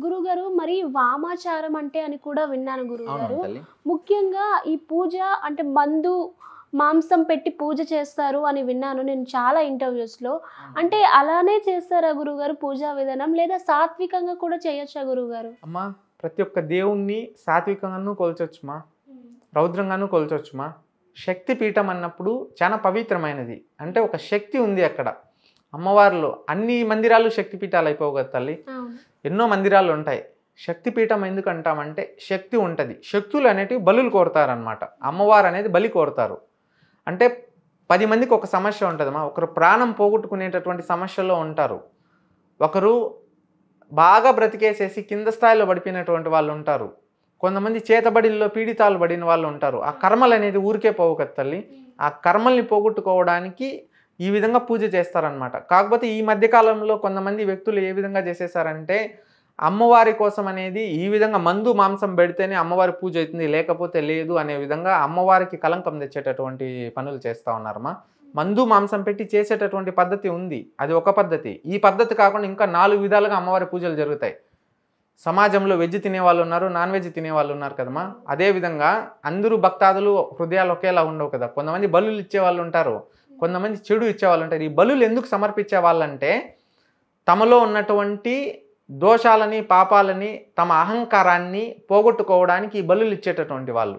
గురుగారు మరి వామాచారం అంటే అని కూడా విన్నాను అవునవును గురుగారు. తల్లి. ముఖ్యంగా ఈ పూజ అంటే మాంసం పెట్టి పూజ చేస్తారు అని విన్నాను నేను చాలా ఇంటర్వ్యూస్‌లో. అంటే అలానే చేస్తారా గురుగారు పూజా విధానం? లేదా సాత్వికంగా కూడా చేయొచ్చా గురుగారు? అమ్మా, ప్రతి ఒక్క దేవుణ్ణి సాత్వికంగాను కొలచొచ్చుమా, రౌద్రంగాను కొలచొచ్చుమా. శక్తి పీఠం అన్నప్పుడు చాలా పవిత్రమైనది. అంటే ఒక శక్తి ఉంది అక్కడ. అమ్మవారిలో అన్ని మందిరాలు శక్తి పీఠాలు అయిపోవు కదా తల్లి. అవును. ఎన్నో మందిరాలు ఉంటాయి. శక్తిపీఠం ఎందుకు అంటామంటే శక్తి ఉంటుంది. శక్తులు అనేటివి బలులు కోరుతారనమాట. అమ్మవారు అనేది బలి కోరుతారు. అంటే 10 మందికి ఒక సమస్య ఉంటుందమ్మా. ఒకరు ప్రాణం పోగొట్టుకునేటటువంటి సమస్యలో ఉంటారు. ఒకరు బాగా బ్రతికేసేసి కింద స్థాయిలో పడిపోయినటువంటి వాళ్ళు ఉంటారు. కొంతమంది చేతబడిల్లో పీడితాలు పడిన వాళ్ళు ఉంటారు. ఆ కర్మలు అనేది ఊరికే పోవు కదా తల్లి. ఆ కర్మల్ని పోగొట్టుకోవడానికి ఈ విధంగా పూజ చేస్తారనమాట. కాకపోతే ఈ మధ్యకాలంలో కొంతమంది వ్యక్తులు ఏ విధంగా చేసేసారంటే అమ్మవారి కోసం అనేది ఈ విధంగా మందు మాంసం పెడితేనే అమ్మవారి పూజ అవుతుంది, లేకపోతే లేదు అనే విధంగా అమ్మవారికి కలంకం తెచ్చేటటువంటి పనులు చేస్తూ ఉన్నారమ్మా. మందు మాంసం పెట్టి చేసేటటువంటి పద్ధతి ఉంది, అది ఒక పద్ధతి. ఈ పద్ధతి కాకుండా ఇంకా 4 విధాలుగా అమ్మవారి పూజలు జరుగుతాయి. సమాజంలో వెజ్ తినేవాళ్ళు ఉన్నారు, నాన్ వెజ్ తినేవాళ్ళు ఉన్నారు కదమ్మా. అదేవిధంగా అందరూ భక్తాదులు హృదయాలు ఒకేలా ఉండవు కదా. కొంతమంది బలులు ఇచ్చేవాళ్ళు ఉంటారు, కొంతమంది చెడు ఇచ్చేవాళ్ళు ఉంటారు. ఈ బలులు ఎందుకు సమర్పించే వాళ్ళంటే తమలో ఉన్నటువంటి దోషాలని పాపాలని తమ అహంకారాన్ని పోగొట్టుకోవడానికి ఈ బలులు ఇచ్చేటటువంటి వాళ్ళు.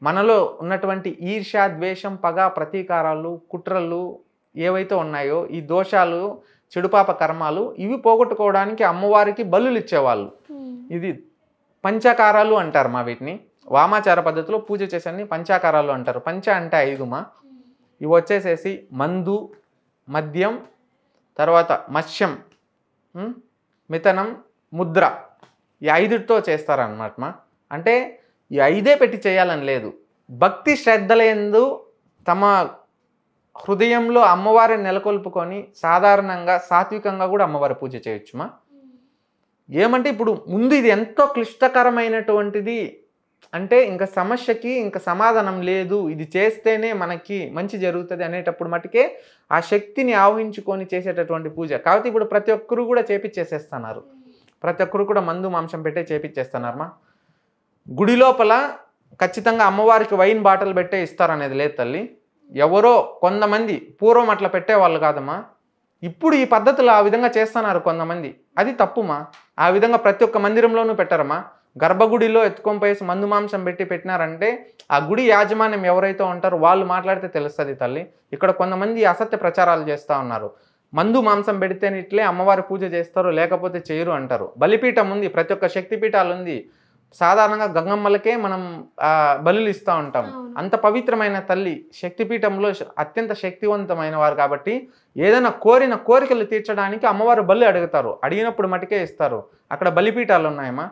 మనలో ఉన్నటువంటి ఈర్ష్య, ద్వేషం, పగ, ప్రతీకారాలు, కుట్రలు ఏవైతే ఉన్నాయో ఈ దోషాలు, చెడుపాప కర్మాలు ఇవి పోగొట్టుకోవడానికి అమ్మవారికి బలులు ఇచ్చేవాళ్ళు. ఇది పంచాకారాలు అంటారు మా వీటిని. వామాచార పద్ధతిలో పూజ చేసేన్ని పంచాకారాలు అంటారు. పంచ అంటే 5 ఇవి వచ్చేసేసి మందు, మద్యం, తర్వాత మత్స్యం, మిథనం, ముద్ర. ఈ 5తో చేస్తారన్నమాట. అంటే ఈ 5 పెట్టి చేయాలని లేదు. భక్తి శ్రద్ధలందు తమ హృదయంలో అమ్మవారిని నెలకొల్పుకొని సాధారణంగా సాత్వికంగా కూడా అమ్మవారి పూజ చేయొచ్చుమా. ఏమంటే ఇప్పుడు ముందు ఇది ఎంతో క్లిష్టకరమైనటువంటిది. అంటే ఇంకా సమస్యకి ఇంకా సమాధానం లేదు, ఇది చేస్తేనే మనకి మంచి జరుగుతుంది అనేటప్పుడు మటుకే ఆ శక్తిని ఆవహించుకొని చేసేటటువంటి పూజ. కాబట్టి ఇప్పుడు ప్రతి ఒక్కరు కూడా చేపిచ్చేసేస్తున్నారు. ప్రతి ఒక్కరు కూడా మందు మాంసం పెట్టే చేపిచ్చేస్తున్నారమ్మా. గుడి లోపల ఖచ్చితంగా అమ్మవారికి వైన్ బాటిల్ పెట్టే ఇస్తారనేది లేదు తల్లి. ఎవరో కొంతమంది పూర్వం అట్లా పెట్టేవాళ్ళు కాదమ్మా. ఇప్పుడు ఈ పద్ధతులు ఆ విధంగా చేస్తున్నారు కొంతమంది. అది తప్పుమా. ఆ విధంగా ప్రతి ఒక్క మందిరంలోనూ పెట్టారమ్మా. గర్భగుడిలో ఎత్తుకొని పోయేసి మందు మాంసం పెట్టినారంటే ఆ గుడి యాజమాన్యం ఎవరైతే ఉంటారో వాళ్ళు మాట్లాడితే తెలుస్తుంది తల్లి. ఇక్కడ కొంతమంది అసత్య ప్రచారాలు చేస్తూ ఉన్నారు. మందు మాంసం పెడితేనే ఇట్లే అమ్మవారి పూజ చేస్తారు, లేకపోతే చేయరు అంటారు. బలిపీఠం ఉంది, ప్రతి ఒక్క శక్తిపీఠాలు ఉంది. సాధారణంగా గంగమ్మలకే మనం బలులు ఇస్తూ ఉంటాం. అంత పవిత్రమైన తల్లి శక్తిపీఠంలో అత్యంత శక్తివంతమైన వారు కాబట్టి ఏదైనా కోరిన కోరికలు తీర్చడానికి అమ్మవారు బలి అడుగుతారు. అడిగినప్పుడు మటుకే ఇస్తారు. అక్కడ బలిపీఠాలు ఉన్నాయమ్మా.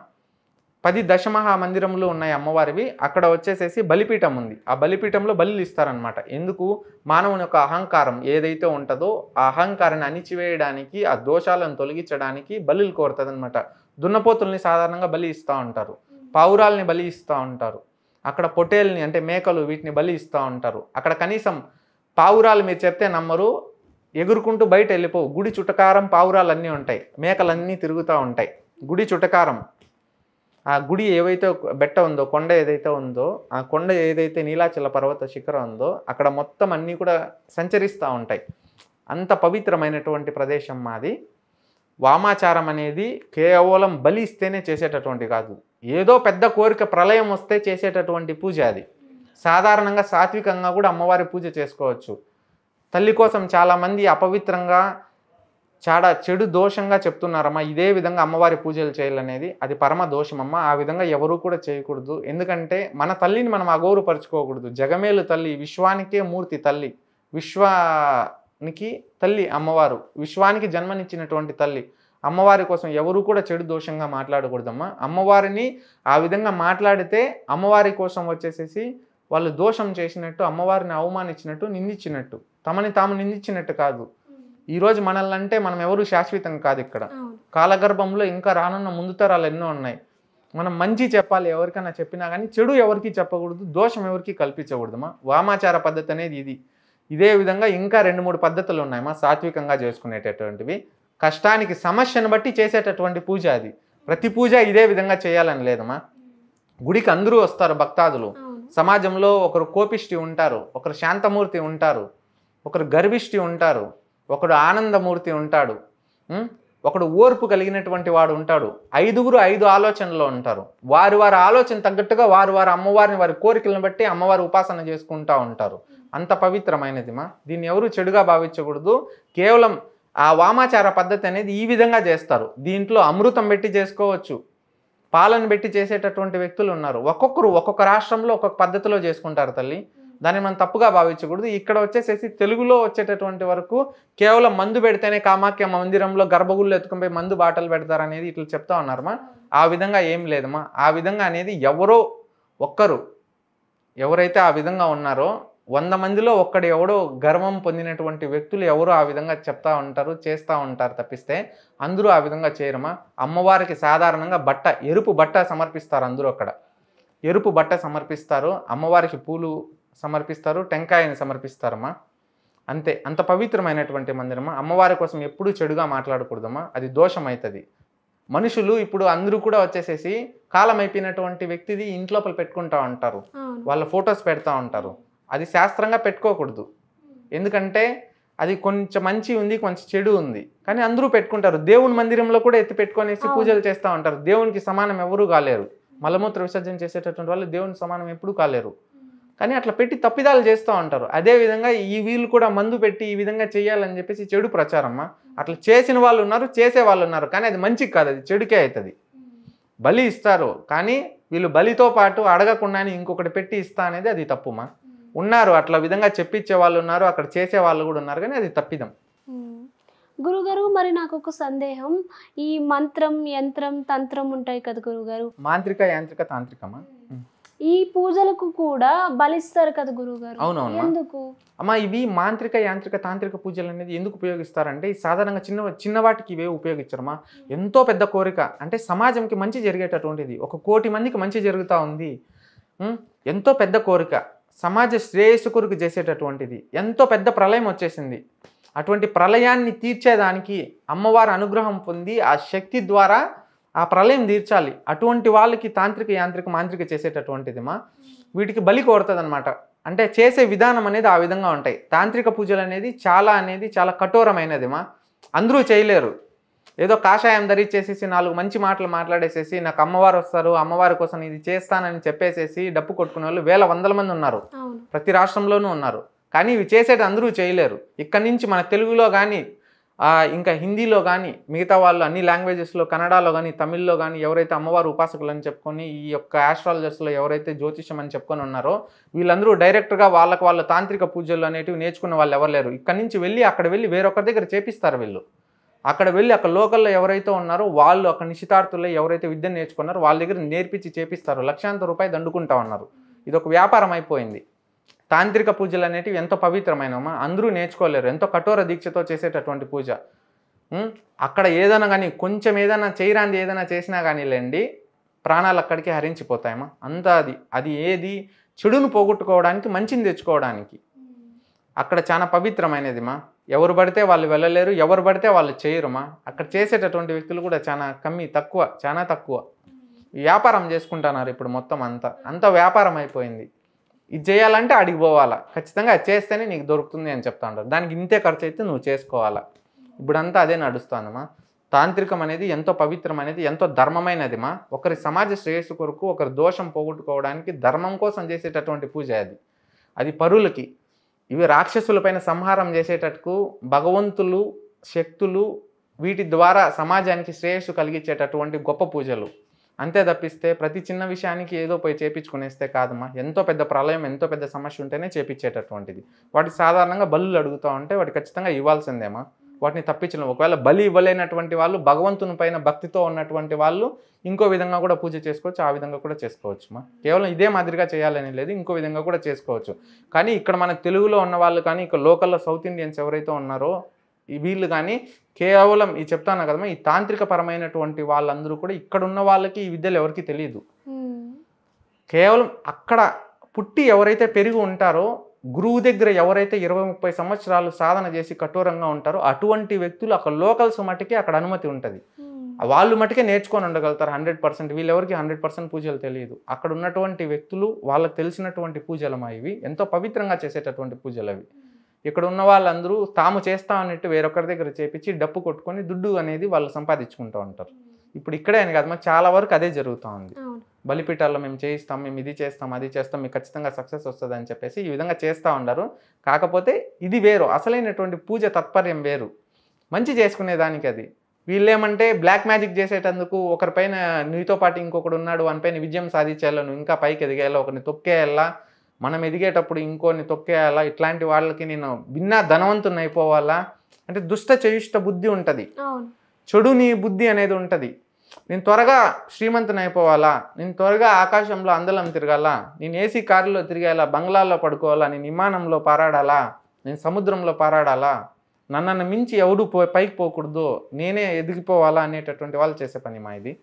10 దశమహా మందిరములు ఉన్నాయి అమ్మవారివి. అక్కడ వచ్చేసేసి బలిపీఠం ఉంది. ఆ బలిపీఠంలో బలులు ఇస్తారనమాట. ఎందుకు? మానవుని యొక్క అహంకారం ఏదైతే ఉంటుందో ఆ అహంకారాన్ని అణిచివేయడానికి, ఆ దోషాలను తొలగించడానికి బలులు కోరుతుంది అనమాట. దున్నపోతుల్ని సాధారణంగా బలి ఇస్తూ ఉంటారు, పావురాల్ని బలి ఇస్తూ ఉంటారు, అక్కడ పొటేల్ని అంటే మేకలు వీటిని బలి ఇస్తూ ఉంటారు. అక్కడ కనీసం పావురాలు మీరు చెప్తే నమ్మరు, ఎగురుకుంటూ బయట వెళ్ళిపోవు. గుడి చుట్టకారం పావురాలు అన్నీ ఉంటాయి, మేకలన్నీ తిరుగుతూ ఉంటాయి. గుడి చుట్టకారం ఆ గుడి ఏవైతే బెట్ట ఉందో, కొండ ఏదైతే ఉందో, ఆ కొండ ఏదైతే నీలాచల పర్వత శిఖరం ఉందో అక్కడ మొత్తం అన్నీ కూడా సంచరిస్తూ ఉంటాయి. అంత పవిత్రమైనటువంటి ప్రదేశం మాది. వామాచారం అనేది కేవలం బలి ఇస్తేనే చేసేటటువంటి కాదు. ఏదో పెద్ద కోరిక ప్రళయం వస్తే చేసేటటువంటి పూజ అది. సాధారణంగా సాత్వికంగా కూడా అమ్మవారి పూజ చేసుకోవచ్చు. తల్లి కోసం చాలామంది అపవిత్రంగా చాలా చెడు దోషంగా చెప్తున్నారమ్మా. ఇదే విధంగా అమ్మవారి పూజలు చేయాలనేది అది పరమ దోషమమ్మ. ఆ విధంగా ఎవరు కూడా చేయకూడదు. ఎందుకంటే మన తల్లిని మనం అగౌరవపరచుకోకూడదు. జగమేలు తల్లి, విశ్వానికే మూర్తి తల్లి, విశ్వానికి తల్లి అమ్మవారు, విశ్వానికి జన్మనిచ్చినటువంటి తల్లి. అమ్మవారి కోసం ఎవరు కూడా చెడు దోషంగా మాట్లాడకూడదమ్మా. అమ్మవారిని ఆ విధంగా మాట్లాడితే అమ్మవారి కోసం వచ్చేసేసి వాళ్ళు దోషం చేసినట్టు, అమ్మవారిని అవమానించినట్టు, నిందించినట్టు. తమని తాము నిందించినట్టు కాదు. ఈరోజు మనల్ని అంటే మనం ఎవరు శాశ్వతం కాదు. ఇక్కడ కాలగర్భంలో ఇంకా రానున్న ముందు తరాలు ఎన్నో ఉన్నాయి. మనం మంచి చెప్పాలి, ఎవరికైనా చెప్పినా కానీ చెడు ఎవరికి చెప్పకూడదు, దోషం ఎవరికి కల్పించకూడదమ్మా. వామాచార పద్ధతి అనేది ఇది. ఇదే విధంగా ఇంకా 2-3 పద్ధతులు ఉన్నాయమ్మా సాత్వికంగా చేసుకునేటటువంటివి. కష్టానికి సమస్యను బట్టి చేసేటటువంటి పూజ అది. ప్రతి పూజ ఇదే విధంగా చేయాలని లేదమ్మా. గుడికి అందరూ వస్తారు భక్తాదులు. సమాజంలో ఒకరు కోపిష్టి ఉంటారు, ఒకరు శాంతమూర్తి ఉంటారు, ఒకరు గర్విష్టి ఉంటారు, ఒకడు ఆనందమూర్తి ఉంటాడు, ఒకడు ఓర్పు కలిగినటువంటి వాడు ఉంటాడు. 5గురు 5 ఆలోచనలో ఉంటారు. వారి వారి ఆలోచన తగ్గట్టుగా వారు వారి అమ్మవారిని వారి కోరికలను బట్టి అమ్మవారి ఉపాసన చేసుకుంటూ ఉంటారు. అంత పవిత్రమైనదిమా. దీన్ని ఎవరు చెడుగా భావించకూడదు. కేవలం ఆ వామాచార పద్ధతి అనేది ఈ విధంగా చేస్తారు. దీంట్లో అమృతం పెట్టి చేసుకోవచ్చు, పాలన పెట్టి చేసేటటువంటి వ్యక్తులు ఉన్నారు. ఒక్కొక్కరు ఒక్కొక్క రాష్ట్రంలో ఒక్కొక్క పద్ధతిలో చేసుకుంటారు తల్లి. దాన్ని మనం తప్పుగా భావించకూడదు. ఇక్కడ వచ్చేసేసి తెలుగులో వచ్చేటటువంటి వరకు కేవలం మందు పెడితేనే కామాఖ్య మందిరంలో గర్భగుళ్ళు ఎత్తుకుపోయి మందు బాటలు పెడతారనేది ఇట్లా చెప్తా ఉన్నారమ్మా. ఆ విధంగా ఏం లేదమ్మా. ఆ విధంగా అనేది ఎవరో ఒక్కరు ఎవరైతే ఆ విధంగా ఉన్నారో 100 మందిలో ఒక్కడు ఎవడో గర్వం పొందినటువంటి వ్యక్తులు ఎవరో ఆ విధంగా చెప్తా ఉంటారు, చేస్తూ ఉంటారు తప్పిస్తే అందరూ ఆ విధంగా చేయరమ్మా. అమ్మవారికి సాధారణంగా బట్ట, ఎరుపు బట్ట సమర్పిస్తారు. అందరూ అక్కడ ఎరుపు బట్ట సమర్పిస్తారు, అమ్మవారికి పూలు సమర్పిస్తారు, టెంకాయని సమర్పిస్తారమ్మా. అంతే. అంత పవిత్రమైనటువంటి మందిరమ్మా. అమ్మవారి కోసం ఎప్పుడూ చెడుగా మాట్లాడకూడదమ్మా, అది దోషం అవుతుంది. మనుషులు ఇప్పుడు అందరూ కూడా వచ్చేసేసి కాలం అయిపోయినటువంటి వ్యక్తిది ఇంట్లోపల పెట్టుకుంటా ఉంటారు, వాళ్ళ ఫొటోస్ పెడతా ఉంటారు. అది శాస్త్రంగా పెట్టుకోకూడదు. ఎందుకంటే అది కొంచెం మంచి ఉంది, కొంచెం చెడు ఉంది. కానీ అందరూ పెట్టుకుంటారు. దేవుని మందిరంలో కూడా ఎత్తి పెట్టుకొనేసి పూజలు చేస్తూ ఉంటారు. దేవునికి సమానం ఎవరూ కాలేరు. మలమూత్ర విసర్జన చేసేటటువంటి వాళ్ళు దేవునికి సమానం ఎప్పుడూ కాలేరు. కానీ అట్లా పెట్టి తప్పిదాలు చేస్తూ ఉంటారు. అదేవిధంగా ఈ వీళ్ళు కూడా మందు పెట్టి ఈ విధంగా చేయాలని చెప్పేసి చెడు ప్రచారమ్మా. అట్లా చేసిన వాళ్ళు ఉన్నారు, చేసే వాళ్ళు ఉన్నారు. కానీ అది మంచికి కాదు, అది చెడుకే అవుతుంది. బలి ఇస్తారు, కానీ వీళ్ళు బలితో పాటు అడగకుండానే ఇంకొకటి పెట్టి ఇస్తా అనేది అది తప్పుమా. ఉన్నారు అట్లా విధంగా చెప్పించే వాళ్ళు ఉన్నారు, అక్కడ చేసే వాళ్ళు కూడా ఉన్నారు, కానీ అది తప్పిదం. గురుగారు, మరి నాకు ఒక సందేహం. ఈ మంత్రం, యంత్రం, తంత్రం ఉంటాయి కదా గురుగారు, మాంత్రిక, యాంత్రిక, తాంత్రికమా, ఈ పూజలకు కూడా బలిస్తారు కదా గురుగారు. అవునవును. ఎందుకు అమ్మా ఇవి మాంత్రిక, యాంత్రిక, తాంత్రిక పూజలు అనేది ఎందుకు ఉపయోగిస్తారంటే ఈ సాధారణంగా చిన్నవాటికి ఇవే ఉపయోగించరమ్మా. ఎంతో పెద్ద కోరిక, అంటే సమాజంకి మంచి జరిగేటటువంటిది, 1 కోటి మందికి మంచి జరుగుతూ ఉంది, ఎంతో పెద్ద కోరిక, సమాజ శ్రేయస్సు కొరకు చేసేటటువంటిది. ఎంతో పెద్ద ప్రళయం వచ్చేసింది. అటువంటి ప్రళయాన్ని తీర్చేదానికి అమ్మవారి అనుగ్రహం పొంది ఆ శక్తి ద్వారా ఆ ప్రళయం తీర్చాలి. అటువంటి వాళ్ళకి తాంత్రిక, యాంత్రిక, మాంత్రిక చేసేటటువంటిదిమా. వీటికి బలి కోరుతుంది అనమాట. అంటే చేసే విధానం అనేది ఆ విధంగా ఉంటాయి. తాంత్రిక పూజలు అనేది చాలా కఠోరమైనదిమా. అందరూ చేయలేరు. ఏదో కాషాయం ధరించేసేసి 4 మంచి మాటలు మాట్లాడేసేసి నాకు అమ్మవారు వస్తారు, అమ్మవారి కోసం ఇది చేస్తానని చెప్పేసేసి డప్పు కొట్టుకునే వాళ్ళు వేల వందల మంది ఉన్నారు, ప్రతి రాష్ట్రంలోనూ ఉన్నారు. కానీ ఇవి చేసేది అందరూ చేయలేరు. ఇక్కడి నుంచి మన తెలుగులో కానీ ఇంకా హిందీలో కానీ మిగతా వాళ్ళు అన్ని లాంగ్వేజెస్లో, కన్నడలో కానీ, తమిళ్లో కానీ ఎవరైతే అమ్మవారు ఉపాసకులు అని చెప్పుకొని ఈ యొక్క ఆస్ట్రాలజర్స్లో ఎవరైతే జ్యోతిష్యం అని చెప్పుకొని ఉన్నారో వీళ్ళందరూ డైరెక్ట్గా వాళ్ళ తాంత్రిక పూజలు అనేటివి నేర్చుకున్న వాళ్ళు ఎవరు లేరు. ఇక్కడి నుంచి వెళ్ళి అక్కడ వెళ్ళి వేరొకరి దగ్గర చేపిస్తారు. వీళ్ళు అక్కడ వెళ్ళి అక్కడ లోకల్లో ఎవరైతే ఉన్నారో వాళ్ళు అక్కడ నిశ్చితార్థుల్లో ఎవరైతే విద్యను నేర్చుకున్నారో వాళ్ళ దగ్గర నేర్పించి చేపిస్తారు. లక్షాంతర రూపాయలు దండుకుంటా ఉన్నారు. ఇది ఒక వ్యాపారం అయిపోయింది. తాంత్రిక పూజలు అనేటివి ఎంతో పవిత్రమైనవమ్మా. అందరూ నేర్చుకోలేరు. ఎంతో కఠోర దీక్షతో చేసేటటువంటి పూజ. అక్కడ ఏదైనా కానీ కొంచెం ఏదైనా చేయరాంది ఏదైనా చేసినా కానీ లేండి ప్రాణాలు అక్కడికి హరించిపోతాయమ్మా. అంతా అది ఏది చెడును పోగొట్టుకోవడానికి, మంచిని తెచ్చుకోవడానికి అక్కడ చాలా పవిత్రమైనదిమా. ఎవరు పడితే వాళ్ళు వెళ్ళలేరు, ఎవరు పడితే వాళ్ళు చేయరుమా. అక్కడ చేసేటటువంటి వ్యక్తులు కూడా చాలా తక్కువ వ్యాపారం చేసుకుంటున్నారు ఇప్పుడు. మొత్తం అంతా వ్యాపారం అయిపోయింది. ఇది చేయాలంటే అడిగి పోవాలా, ఖచ్చితంగా అది చేస్తేనే నీకు దొరుకుతుంది అని చెప్తా ఉంటారు. దానికి ఇంతే ఖర్చు అయితే నువ్వు చేసుకోవాలా. ఇప్పుడంతా అదే నడుస్తుందమ్మా. తాంత్రికం అనేది ఎంతో పవిత్రమైనది, ఎంతో ధర్మమైనదిమా. ఒకరి సమాజ శ్రేయస్సు కొరకు, ఒకరి దోషం పోగొట్టుకోవడానికి ధర్మం కోసం చేసేటటువంటి పూజ అది పరులకి. ఇవి రాక్షసులపైన సంహారం చేసేటట్టుకు భగవంతులు, శక్తులు, వీటి ద్వారా సమాజానికి శ్రేయస్సు కలిగించేటటువంటి గొప్ప పూజలు. అంతే తప్పిస్తే ప్రతి చిన్న విషయానికి ఏదో పోయి చేపించుకునేస్తే కాదమ్మా. ఎంతో పెద్ద ప్రళయం, ఎంతో పెద్ద సమస్య ఉంటేనే చేపించేటటువంటిది. వాటికి సాధారణంగా బలులు అడుగుతూ ఉంటే వాటి ఖచ్చితంగా ఇవ్వాల్సిందేమా. వాటిని తప్పించలేము. ఒకవేళ బలి ఇవ్వలేనటువంటి వాళ్ళు, భగవంతుని పైన భక్తితో ఉన్నటువంటి వాళ్ళు ఇంకో విధంగా కూడా పూజ చేసుకోవచ్చు, ఆ విధంగా కూడా చేసుకోవచ్చు. కేవలం ఇదే మాదిరిగా చేయాలని లేదు, ఇంకో విధంగా కూడా చేసుకోవచ్చు. కానీ ఇక్కడ మన తెలుగులో ఉన్న వాళ్ళు కానీ, ఇక్కడ లోకల్లో సౌత్ ఇండియన్స్ ఎవరైతే ఉన్నారో వీళ్ళు కానీ కేవలం ఈ చెప్తాను కదమ్మా, ఈ తాంత్రిక పరమైనటువంటి వాళ్ళందరూ కూడా ఇక్కడ ఉన్న వాళ్ళకి ఈ విద్యలు ఎవరికి తెలియదు. కేవలం అక్కడ పుట్టి ఎవరైతే పెరిగి ఉంటారో గురువు దగ్గర ఎవరైతే 20-30 సంవత్సరాలు సాధన చేసి కఠోరంగా ఉంటారో అటువంటి వ్యక్తులు అక్కడ లోకల్స్ మటుకే అక్కడ అనుమతి ఉంటుంది. వాళ్ళు మటుకే నేర్చుకొని ఉండగలుగుతారు 100%. వీళ్ళెవరికి 100% పూజలు తెలియదు. అక్కడ ఉన్నటువంటి వ్యక్తులు వాళ్ళకి తెలిసినటువంటి పూజలమా ఇవి, ఎంతో పవిత్రంగా చేసేటటువంటి పూజలు అవి. ఇక్కడ ఉన్న వాళ్ళందరూ తాము చేస్తా అన్నట్టు వేరొకరి దగ్గర చేపించి డప్పు కొట్టుకొని దుడ్డు అనేది వాళ్ళు సంపాదించుకుంటూ ఉంటారు. ఇప్పుడు ఇక్కడే అని కాదు, చాలా వరకు అదే జరుగుతూ ఉంది. బలిపీఠాల్లో మేము చేయిస్తాం, మేము ఇది చేస్తాం, అది చేస్తాం, మీకు ఖచ్చితంగా సక్సెస్ వస్తుంది అని చెప్పేసి ఈ విధంగా చేస్తూ ఉన్నారు. కాకపోతే ఇది వేరు, అసలైనటువంటి పూజ తత్పర్యం వేరు, మంచి చేసుకునేదానికి అది. వీళ్ళేమంటే బ్లాక్ మ్యాజిక్ చేసేటందుకు ఒకరిపైన నీతో పాటు ఇంకొకడు ఉన్నాడు, వానిపైన విజయం సాధించేయాలా, నువ్వు ఇంకా పైకి ఎదిగేయాలా, ఒకరిని తొక్కేయాలా, మనం ఎదిగేటప్పుడు ఇంకోని తొక్కేయాలా, ఇట్లాంటి వాళ్ళకి నేను భిన్న ధనవంతుని అయిపోవాలా అంటే దుష్ట చేయుష్ట బుద్ధి ఉంటుంది, చెడు నీ బుద్ధి అనేది ఉంటుంది. నేను త్వరగా శ్రీమంతుని అయిపోవాలా, నేను త్వరగా ఆకాశంలో అందలం తిరగాల, నేను ఏసీ కారులో తిరిగేలా, బంగ్లాల్లో పడుకోవాలా, నేను విమానంలో పారాడాలా, నేను సముద్రంలో పారాడాలా, నన్ను మించి ఎవడు పైకి పోకూడదు, నేనే ఎదిగిపోవాలా అనేటటువంటి వాళ్ళు చేసే పని మా ఇది.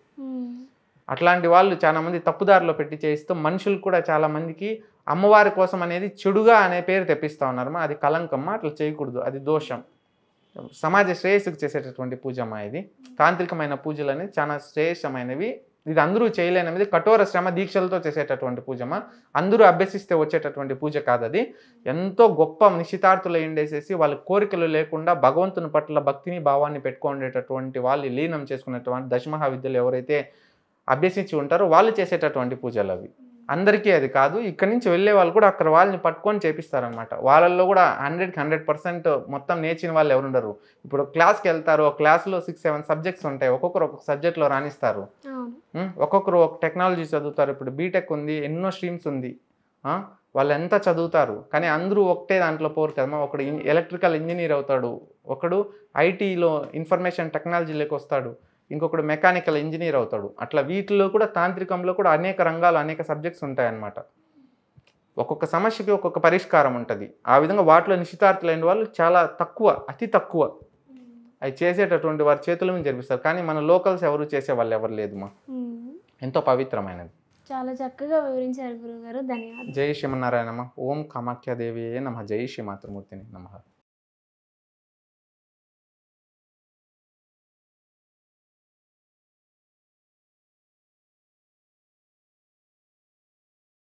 అట్లాంటి వాళ్ళు చాలామంది తప్పుదారిలో పెట్టి చేయిస్తూ మనుషులు కూడా చాలామందికి అమ్మవారి కోసం అనేది చెడుగా అనే పేరు తెప్పిస్తూ ఉన్నారమ్మా. అది కలంకమ్మ, అట్లా చేయకూడదు, అది దోషం. సమాజ శ్రేయస్సుకు చేసేటటువంటి పూజమ్మా ఇది. తాంత్రికమైన పూజలు అనేది చాలా శ్రేయస్సమైనవి. ఇది అందరూ చేయలేనిది, కఠోర శ్రమ దీక్షలతో చేసేటటువంటి పూజమా. అందరూ అభ్యసిస్తే వచ్చేటటువంటి పూజ కాదు అది. ఎంతో గొప్ప నిశ్చితార్థులు ఎండేసేసి వాళ్ళ కోరికలు లేకుండా భగవంతుని పట్ల భక్తిని భావాన్ని పెట్టుకునేటటువంటి వాళ్ళు లీనం చేసుకునేటువంటి దశమహా విద్యలు ఎవరైతే అభ్యసించి ఉంటారో వాళ్ళు చేసేటటువంటి పూజలు అవి. అందరికీ అది కాదు, ఇక్కడి నుంచి వెళ్ళే వాళ్ళు కూడా అక్కడ వాళ్ళని పట్టుకొని చేపిస్తారనమాట. వాళ్ళల్లో కూడా 100% మొత్తం నేర్చిన వాళ్ళు ఎవరు ఉండరు. ఇప్పుడు క్లాస్కి వెళ్తారు, ఒక క్లాస్లో 6-7 సబ్జెక్ట్స్ ఉంటాయి, ఒక్కొక్కరు ఒక్కొక్క సబ్జెక్ట్లో రాణిస్తారు, ఒక్కొక్కరు ఒక టెక్నాలజీ చదువుతారు. ఇప్పుడు బీటెక్ ఉంది, ఎన్నో స్ట్రీమ్స్ ఉంది, వాళ్ళు ఎంత చదువుతారు, కానీ అందరూ ఒకటే దాంట్లో పోరు కదమ్మా. ఒకడు ఎలక్ట్రికల్ ఇంజనీర్ అవుతాడు, ఒకడు ఐటీలో ఇన్ఫర్మేషన్ టెక్నాలజీలోకి వస్తాడు, ఇంకొకడు మెకానికల్ ఇంజనీర్ అవుతాడు. అట్లా వీటిలో కూడా తాంత్రికంలో కూడా అనేక రంగాలు, అనేక సబ్జెక్ట్స్ ఉంటాయన్నమాట. ఒక్కొక్క సమస్యకి ఒక్కొక్క పరిష్కారం ఉంటుంది. ఆ విధంగా వాటిలో నిశ్చితార్థులైన వాళ్ళు చాలా తక్కువ, అతి తక్కువ అవి చేసేటటువంటి వారి చేతుల మీద జరిపిస్తారు. కానీ మన లోకల్స్ ఎవరు చేసే వాళ్ళు ఎవరు లేదు మా. ఎంతో పవిత్రమైనది. చాలా చక్కగా వివరించారు గురుగారు, ధన్యవాదాలు. జై శ్రీమన్నారాయణమ్మ. ఓం కామాఖ్యాదేవి నమః. జై శ్రీ మాతృమూర్తిని నమః.